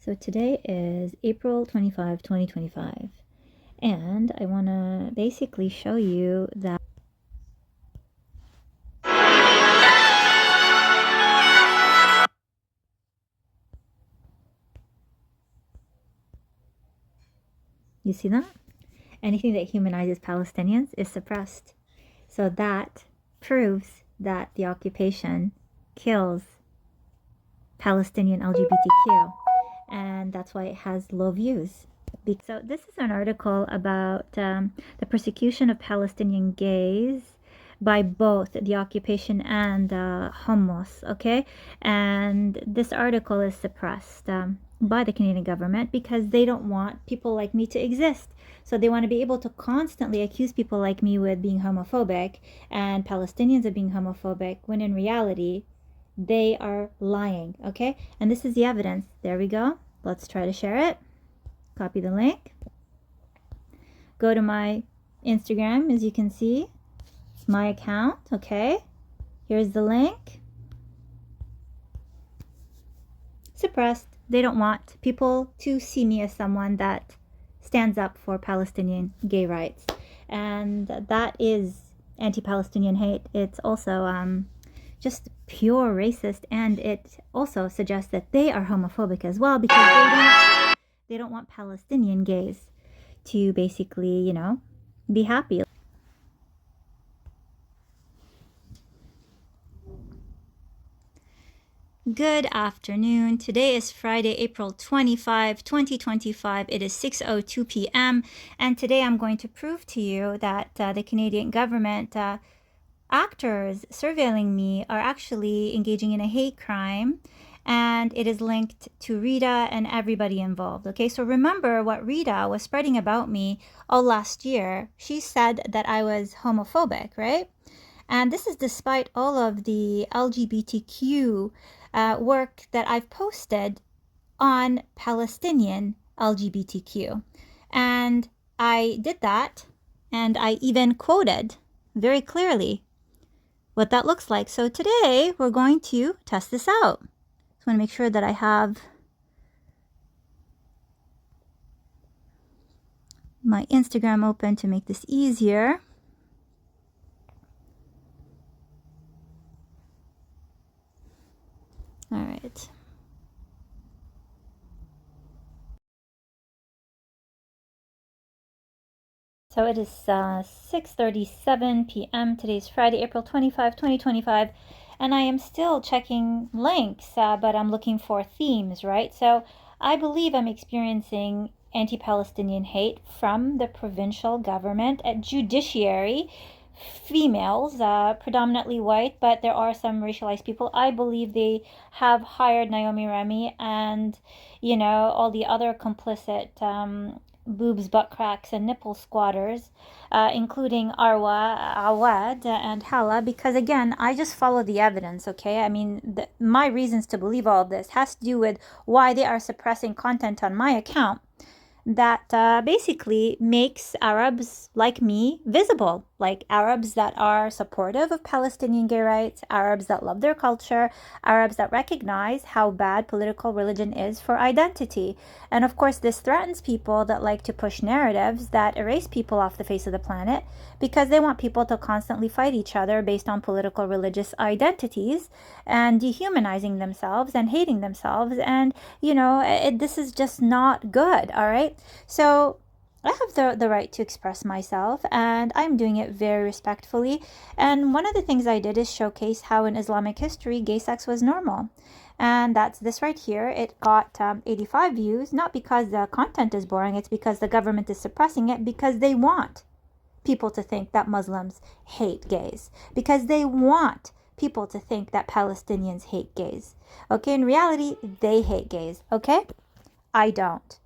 So today is April 25, 2025, and I want to basically show you that you see that? Anything that humanizes Palestinians is suppressed. So that proves that the occupation kills Palestinian LGBTQ, and that's why it has low views. So this is an article about the persecution of Palestinian gays by both the occupation and Hamas, okay? And this article is suppressed by the Canadian government because they don't want people like me to exist. So they want to be able to constantly accuse people like me with being homophobic and Palestinians of being homophobic, when in reality, they are lying, okay? And this is the evidence. There we go. Let's try to share it. Copy the link. Go to my Instagram, as you can see. It's my account, okay? Here's the link. Suppressed. They don't want people to see me as someone that stands up for Palestinian gay rights. And that is anti-Palestinian hate. It's also just pure racist, and it also suggests that they are homophobic as well because they don't want Palestinian gays to basically, be happy. Good afternoon. Today is Friday, April 25, 2025. It is 6:02 p.m. And today I'm going to prove to you that the Canadian government actors surveilling me are actually engaging in a hate crime, and it is linked to Rita and everybody involved. Okay, so remember what Rita was spreading about me all last year. She said that I was homophobic, right? And this is despite all of the LGBTQ work that I've posted on Palestinian LGBTQ. And I did that, and I even quoted very clearly what that looks like. So today we're going to test this out. Just want to make sure that I have my Instagram open to make this easier. All right. So it is 6:37 p.m. Today's Friday, April 25, 2025. And I am still checking links, but I'm looking for themes, right? So I believe I'm experiencing anti-Palestinian hate from the provincial government at judiciary, females, predominantly white, but there are some racialized people. I believe they have hired Naomi Remy and, all the other complicit boobs, butt cracks, and nipple squatters, including Arwa, Awad, and Hala, because again, I just follow the evidence, okay? I mean, my reasons to believe all of this has to do with why they are suppressing content on my account that basically makes Arabs like me visible, like Arabs that are supportive of Palestinian gay rights, Arabs that love their culture, Arabs that recognize how bad political religion is for identity. And of course, this threatens people that like to push narratives that erase people off the face of the planet because they want people to constantly fight each other based on political religious identities and dehumanizing themselves and hating themselves. And, this is just not good, all right? So I have the right to express myself, and I'm doing it very respectfully. And one of the things I did is showcase how in Islamic history gay sex was normal. And that's this right here. It got 85 views, not because the content is boring, it's because the government is suppressing it because they want people to think that Muslims hate gays, because they want people to think that Palestinians hate gays. Okay, in reality, they hate gays, okay? I don't.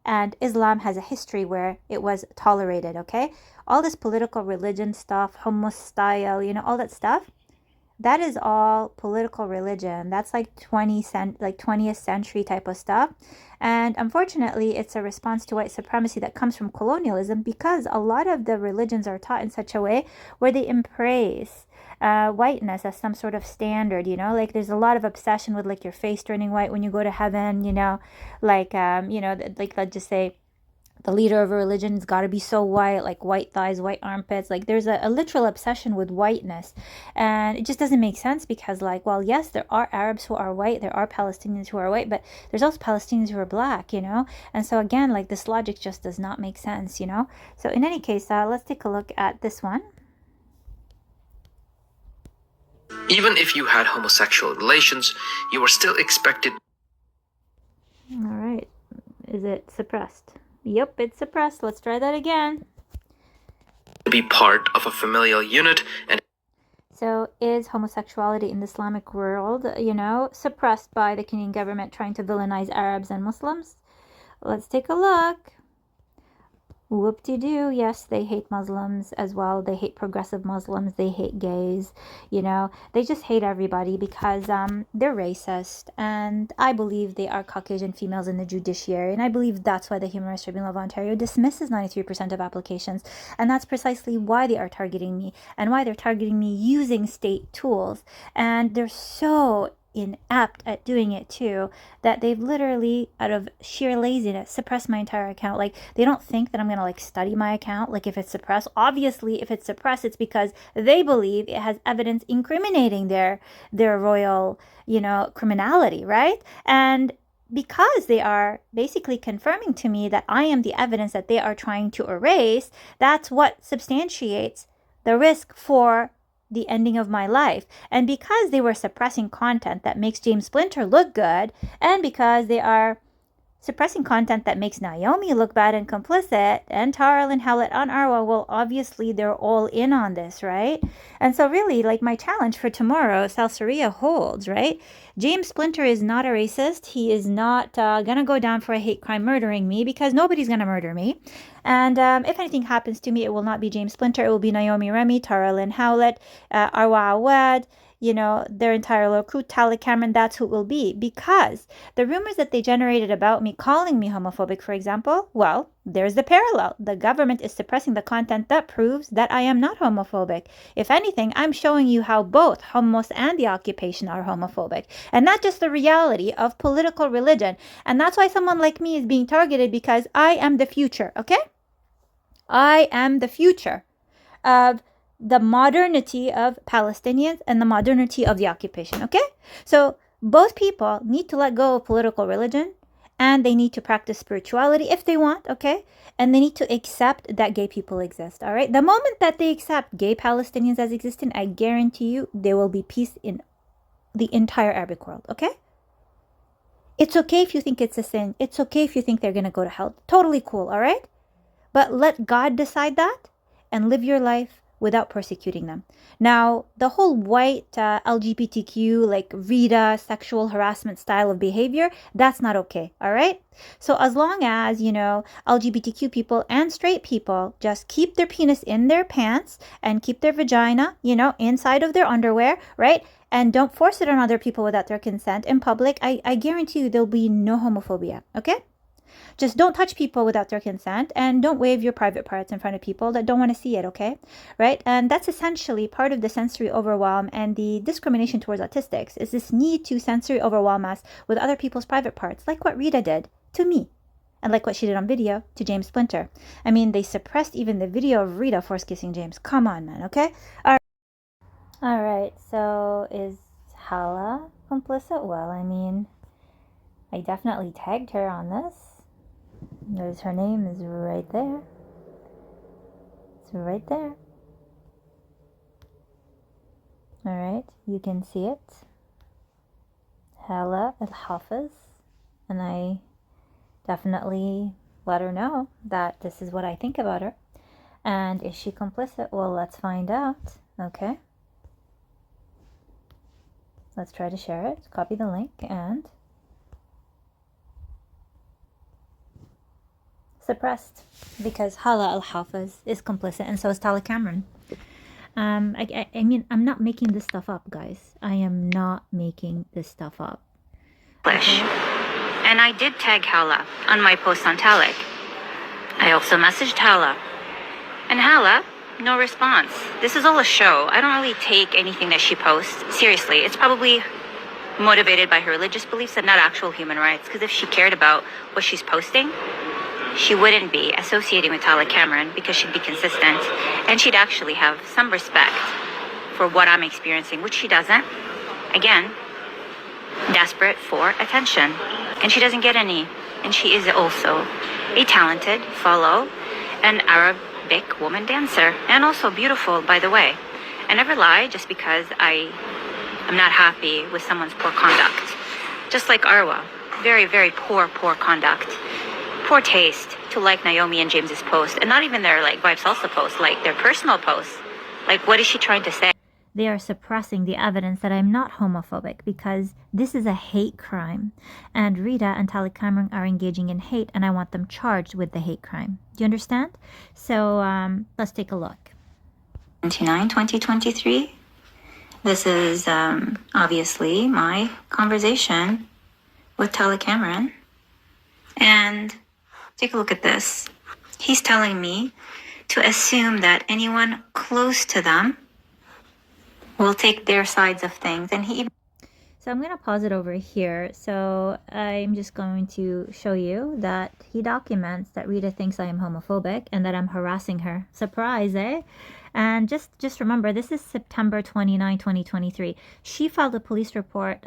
And Islam has a history where it was tolerated, okay? All this political religion stuff, hummus style, all that stuff, that is all political religion. That's like 20th century type of stuff. And unfortunately, it's a response to white supremacy that comes from colonialism, because a lot of the religions are taught in such a way where they embrace whiteness as some sort of standard, you know, like there's a lot of obsession with like your face turning white when you go to heaven, you know, like, like let's just say the leader of a religion's got to be so white, like white thighs, white armpits. Like there's a literal obsession with whiteness. And it just doesn't make sense because, like, well, yes, there are Arabs who are white, there are Palestinians who are white, but there's also Palestinians who are black, you know? And so, again, like this logic just does not make sense, you know? So, in any case, let's take a look at this one. Even if you had homosexual relations, you were still expected. All right. Is it suppressed? Yep, it's suppressed. Let's try that again. To be part of a familial unit. And so is homosexuality in the Islamic world, you know, suppressed by the Kenyan government trying to villainize Arabs and Muslims? Let's take a look. Whoop-de-doo. Yes, they hate Muslims as well. They hate progressive Muslims. They hate gays. You know, they just hate everybody because they're racist. And I believe they are Caucasian females in the judiciary. And I believe that's why the Human Rights Tribunal of Ontario dismisses 93% of applications. And that's precisely why they are targeting me and why they're targeting me using state tools. And they're so inept at doing it too, that they've literally, out of sheer laziness, suppressed my entire account. Like, they don't think that I'm gonna like study my account, like if it's suppressed. Obviously, if it's suppressed, it's because they believe it has evidence incriminating their royal, you know, criminality, right? And because they are basically confirming to me that I am the evidence that they are trying to erase, that's what substantiates the risk for the ending of my life. And because they were suppressing content that makes James Splinter look good, and because they are suppressing content that makes Naomi look bad and complicit, and Tarl and Hallett on Arwa, well, obviously they're all in on this, right? And so really, like, my challenge for tomorrow, Salsaria holds, right? James Splinter is not a racist. He is not gonna go down for a hate crime murdering me, because nobody's gonna murder me. And if anything happens to me, it will not be James Splinter. It will be Naomi Remy, Tara Lynn Howlett, Arwa Awad, you know, their entire little crew, Talek Cameron. That's who it will be. Because the rumors that they generated about me calling me homophobic, for example, well, there's the parallel. The government is suppressing the content that proves that I am not homophobic. If anything, I'm showing you how both homos and the occupation are homophobic. And not just the reality of political religion. And that's why someone like me is being targeted, because I am the future, okay? I am the future of the modernity of Palestinians and the modernity of the occupation, okay? So both people need to let go of political religion, and they need to practice spirituality if they want, okay? And they need to accept that gay people exist, all right? The moment that they accept gay Palestinians as existing, I guarantee you there will be peace in the entire Arabic world, okay? It's okay if you think it's a sin. It's okay if you think they're going to go to hell. Totally cool, all right? But let God decide that and live your life without persecuting them. Now, the whole white LGBTQ, like Rita, sexual harassment style of behavior, that's not okay, all right? So as long as, you know, LGBTQ people and straight people just keep their penis in their pants and keep their vagina, you know, inside of their underwear, right? And don't force it on other people without their consent in public, I guarantee you there'll be no homophobia, okay? Just don't touch people without their consent, and don't wave your private parts in front of people that don't want to see it, okay? Right? And that's essentially part of the sensory overwhelm and the discrimination towards autistics, is this need to sensory overwhelm us with other people's private parts, like what Rita did to me, and like what she did on video to James Splinter. I mean, they suppressed even the video of Rita force kissing James. Come on, man, okay? All right, so is Hala complicit? Well, I mean, I definitely tagged her on this. There's her name is right there. It's right there. Alright, you can see it. Hala Hafiz. And I definitely let her know that this is what I think about her. And is she complicit? Well, let's find out. Okay. Let's try to share it. Copy the link and suppressed, because Hala Al-Hafiz is complicit, and so is Talek Cameron. I mean, I'm not making this stuff up, guys. I am not making this stuff up. Okay? And I did tag Hala on my post on Talek. I also messaged Hala. And Hala no response. This is all a show. I don't really take anything that she posts seriously. It's probably motivated by her religious beliefs and not actual human rights. Because if she cared about what she's posting, she wouldn't be associating with Talek Cameron, because she'd be consistent and she'd actually have some respect for what I'm experiencing, which she doesn't. Again, desperate for attention, and she doesn't get any. And she is also a talented fellow and Arabic woman dancer, and also beautiful, by the way. I never lie just because I am not happy with someone's poor conduct. Just like Arwa, very, very poor conduct. Poor taste to like Naomi and James's post, and not even their like Vibe Salsa post, like their personal posts. Like, what is she trying to say? They are suppressing the evidence that I'm not homophobic, because this is a hate crime. And Rita and Talek Cameron are engaging in hate, and I want them charged with the hate crime. Do you understand? So let's take a look. 2023. This is obviously my conversation with Talek Cameron. And take a look at this. He's telling me to assume that anyone close to them will take their sides of things. And he even... So I'm going to pause it over here. So I'm just going to show you that he documents that Rita thinks I am homophobic and that I'm harassing her. Surprise, eh? And just remember, this is September 29, 2023. She filed a police report,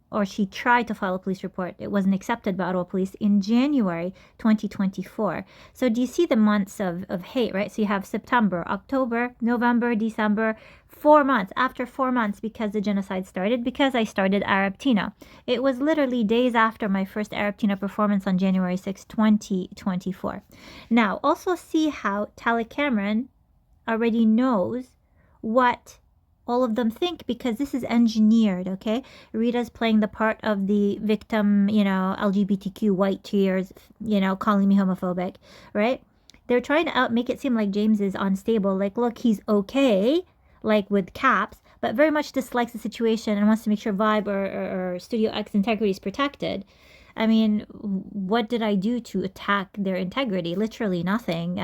or she tried to file a police report. It wasn't accepted by Ottawa Police in January 2024. So do you see the months of hate, right? So you have September, October, November, December, 4 months. After 4 months, because the genocide started, because I started Arab Tina. It was literally days after my first Arab Tina performance on January 6, 2024. Now, also see how Talek Cameron already knows what all of them think, because this is engineered, okay? Rita's playing the part of the victim, LGBTQ white tears, calling me homophobic, right? They're trying to make it seem like James is unstable. Like, look, he's okay, like with caps, but very much dislikes the situation and wants to make sure Vibe or Studio X integrity is protected. I mean, what did I do to attack their integrity? Literally nothing.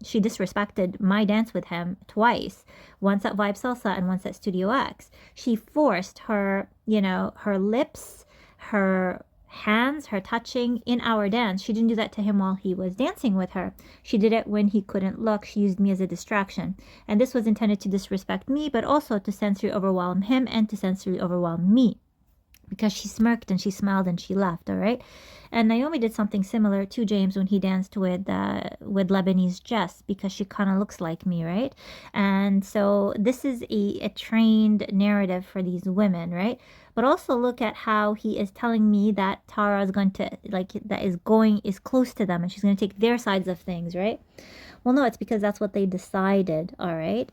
She disrespected my dance with him twice. Once at Vibe Salsa and once at Studio X. She forced her, her lips, her hands, her touching in our dance. She didn't do that to him while he was dancing with her. She did it when he couldn't look. She used me as a distraction. And this was intended to disrespect me, but also to sensory overwhelm him and to sensory overwhelm me. Because she smirked and she smiled and she left, all right? And Naomi did something similar to James when he danced with Lebanese Jess, because she kind of looks like me, right? And so this is a trained narrative for these women, right? But also look at how he is telling me that Tara is going to, is close to them and she's going to take their sides of things, right? Well, no, it's because that's what they decided, all right?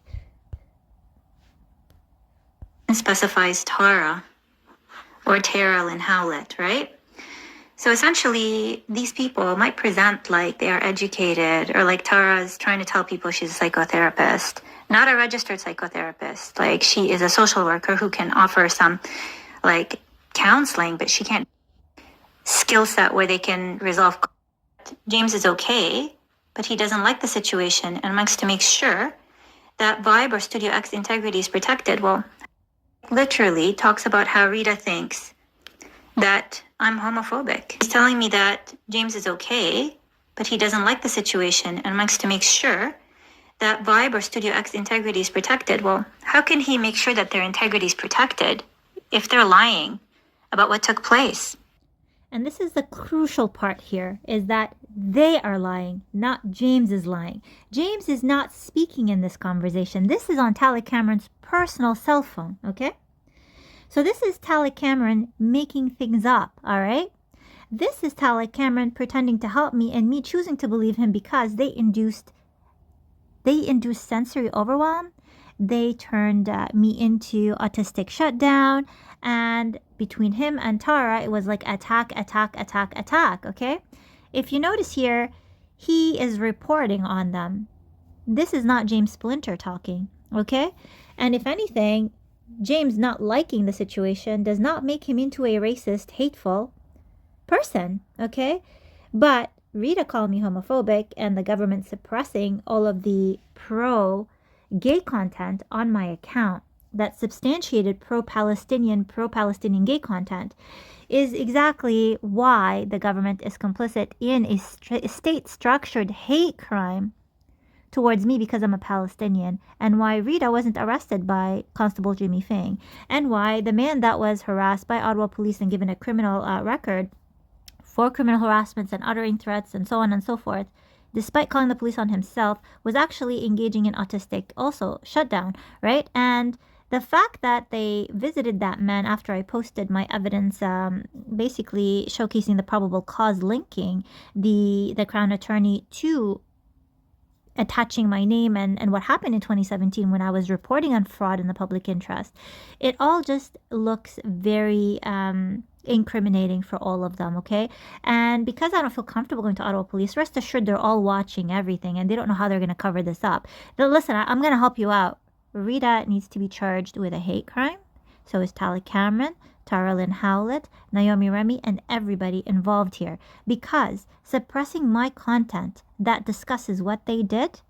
It specifies Tara or Terrell and Howlett, right? So essentially, these people might present like they are educated, or like Tara's trying to tell people she's a psychotherapist, not a registered psychotherapist. Like, she is a social worker who can offer some like counseling, but she can't skill set where they can resolve. James is okay, but he doesn't like the situation and wants to make sure that Vibe or Studio X integrity is protected. Well, literally talks about how Rita thinks that I'm homophobic. He's telling me that James is okay, but he doesn't like the situation and wants to make sure that Vibe or Studio X integrity is protected. Well, how can he make sure that their integrity is protected if they're lying about what took place? And this is the crucial part here, is that they are lying, not James is lying. James is not speaking in this conversation. This is on Talek Cameron's personal cell phone, okay? So this is Talek Cameron making things up, all right? This is Talek Cameron pretending to help me and me choosing to believe him because they induced sensory overwhelm. They turned me into autistic shutdown, and between him and Tara, it was like attack, okay? If you notice here, he is reporting on them. This is not James Splinter talking, okay? And if anything, James not liking the situation does not make him into a racist, hateful person, okay? But Rita called me homophobic and the government suppressing all of the pro-gay content on my account that substantiated pro-Palestinian gay content is exactly why the government is complicit in a state-structured hate crime towards me because I'm a Palestinian, and why Rita wasn't arrested by Constable Jimmy Fang, and why the man that was harassed by Ottawa police and given a criminal record for criminal harassments and uttering threats and so on and so forth, despite calling the police on himself, was actually engaging in autistic also shutdown, right? And the fact that they visited that man after I posted my evidence, basically showcasing the probable cause linking the Crown Attorney to attaching my name and what happened in 2017 when I was reporting on fraud in the public interest, it all just looks very incriminating for all of them, okay? And because I don't feel comfortable going to Ottawa Police, rest assured they're all watching everything and they don't know how they're going to cover this up. Now, listen, I'm going to help you out. Rita needs to be charged with a hate crime. So is Talek Cameron, Tara Lynn Howlett, Naomi Remy, and everybody involved here. Because suppressing my content that discusses what they did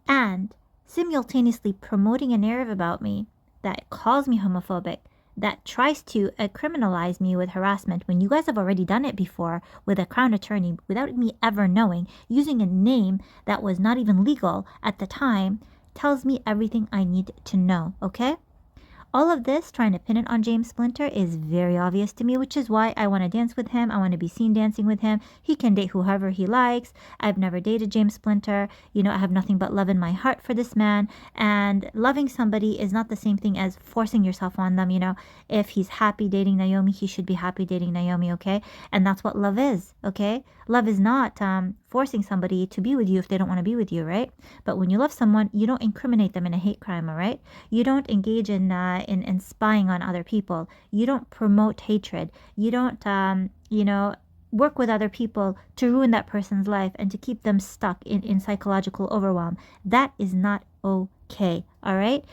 and simultaneously promoting a narrative about me that calls me homophobic, that tries to criminalize me with harassment when you guys have already done it before with a Crown Attorney without me ever knowing, using a name that was not even legal at the time, tells me everything I need to know, okay? All of this, trying to pin it on James Splinter, is very obvious to me, which is why I want to dance with him. I want to be seen dancing with him. He can date whoever he likes. I've never dated James Splinter. You know, I have nothing but love in my heart for this man. And loving somebody is not the same thing as forcing yourself on them. You know, if he's happy dating Naomi, he should be happy dating Naomi, okay? And that's what love is, okay? Love is not forcing somebody to be with you if they don't want to be with you, right? But when you love someone, you don't incriminate them in a hate crime, all right? You don't engage in spying on other people. You don't promote hatred. You don't, work with other people to ruin that person's life and to keep them stuck in psychological overwhelm. That is not okay, all right?